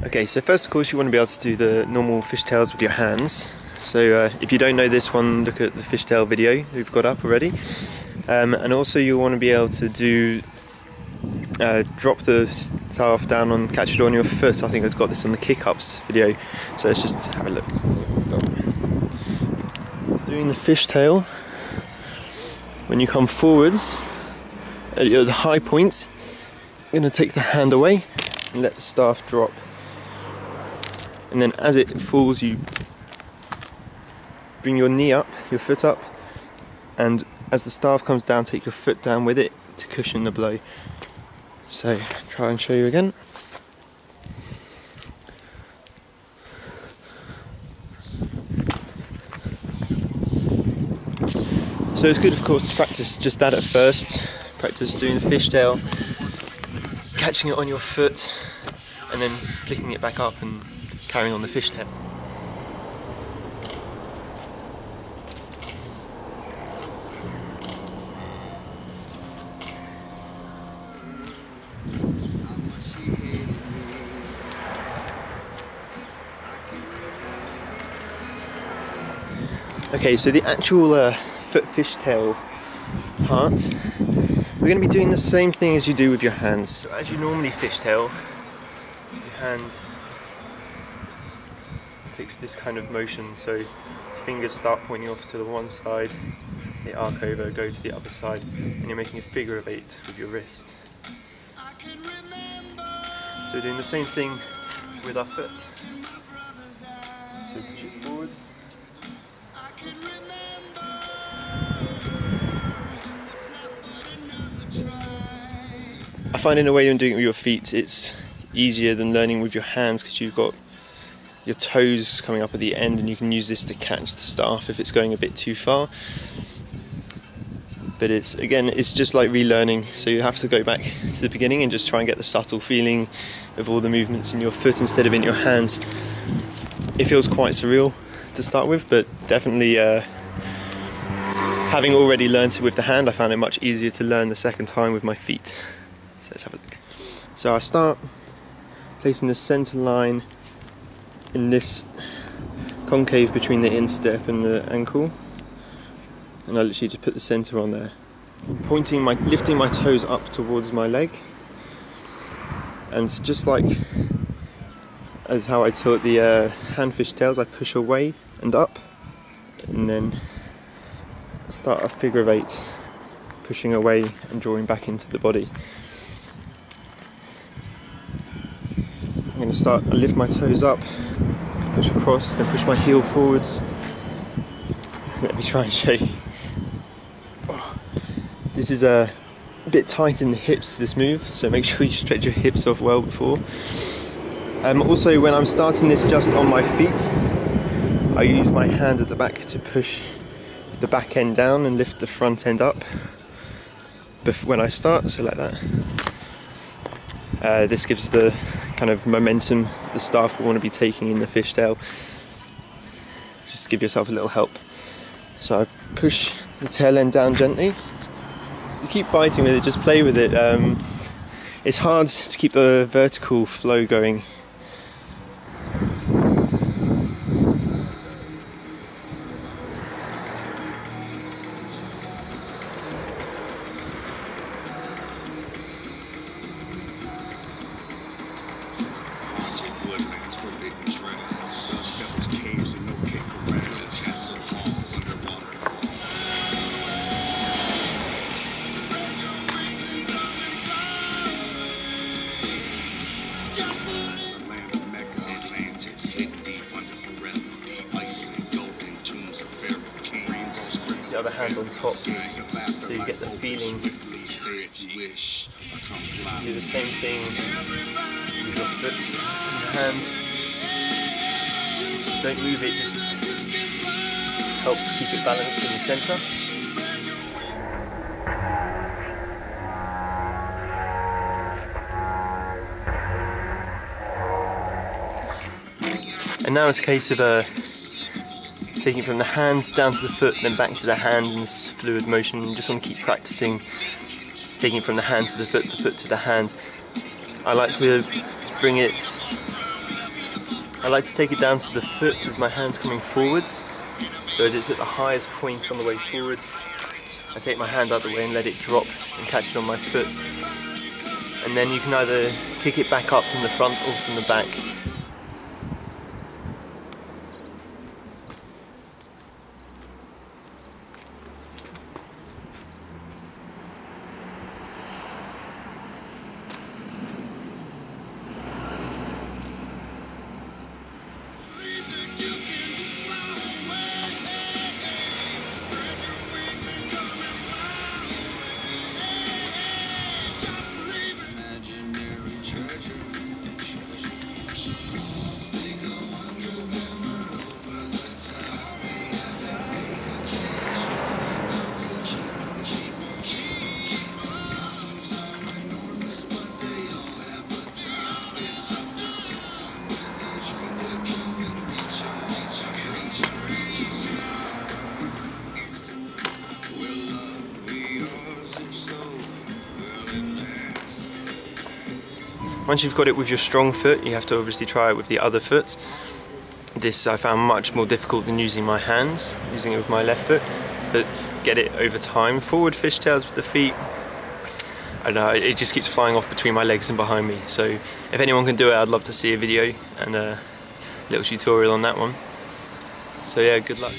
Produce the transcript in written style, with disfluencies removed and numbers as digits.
Okay, so first of course you want to be able to do the normal fishtails with your hands. So if you don't know this one, look at the fishtail video we've got up already. And also you want to be able to do drop the staff down on, catch it on your foot. I think I've got this on the kick-ups video. So let's just have a look. Doing the fishtail, when you come forwards at the high point, you're going to take the hand away and let the staff drop. And then as it falls, you bring your knee up, your foot up, and as the staff comes down, take your foot down with it to cushion the blow. So try and show you again. So it's good, of course, to practice just that at first. Practice doing the fishtail, catching it on your foot, and then flicking it back up and carrying on the fishtail. Okay, so the actual foot fishtail part, we're going to be doing the same thing as you do with your hands. So as you normally fishtail, your hand takes this kind of motion, so fingers start pointing off to the one side, they arc over, go to the other side, and you're making a figure of 8 with your wrist. So we're doing the same thing with our foot. So push it forward. I find in a way when doing it with your feet it's easier than learning with your hands, because you've got your toes coming up at the end and you can use this to catch the staff if it's going a bit too far. But it's just like relearning, so you have to go back to the beginning and just try and get the subtle feeling of all the movements in your foot instead of in your hands. It feels quite surreal to start with, but definitely having already learned it with the hand, I found it much easier to learn the second time with my feet. So let's have a look. So I start placing the centre line in this concave between the instep and the ankle, and I literally just put the centre on there, lifting my toes up towards my leg, and just like as how I taught the hand fishtails, I push away and up, and then start a figure of 8, pushing away and drawing back into the body. I'm going to I lift my toes up, push across, then push my heel forwards. Let me try and show you. Oh, this is a bit tight in the hips, this move, so make sure you stretch your hips off well before. Also, when I'm starting this just on my feet, I use my hand at the back to push the back end down and lift the front end up when I start, so like that. This gives the kind of momentum that the staff will want to be taking in the fishtail. Just give yourself a little help. So I push the tail end down gently. You keep fighting with it, just play with it. It's hard to keep the vertical flow going. The other hand on top, so you get the feeling. Do the same thing with your foot and hand. Don't move it, just help keep it balanced in the centre. And now it's a case of taking it from the hands down to the foot, then back to the hand in this fluid motion. You just want to keep practicing taking it from the hand to the foot to the hand. I like to take it down to the foot with my hands coming forwards. So as it's at the highest point on the way forwards, I take my hand out of the way and let it drop and catch it on my foot. And then you can either kick it back up from the front or from the back. Once you've got it with your strong foot, you have to obviously try it with the other foot. This I found much more difficult than using my hands, using it with my left foot, but get it over time. Forward fishtails with the feet, I don't know, it just keeps flying off between my legs and behind me. So if anyone can do it, I'd love to see a video and a little tutorial on that one. So yeah, good luck.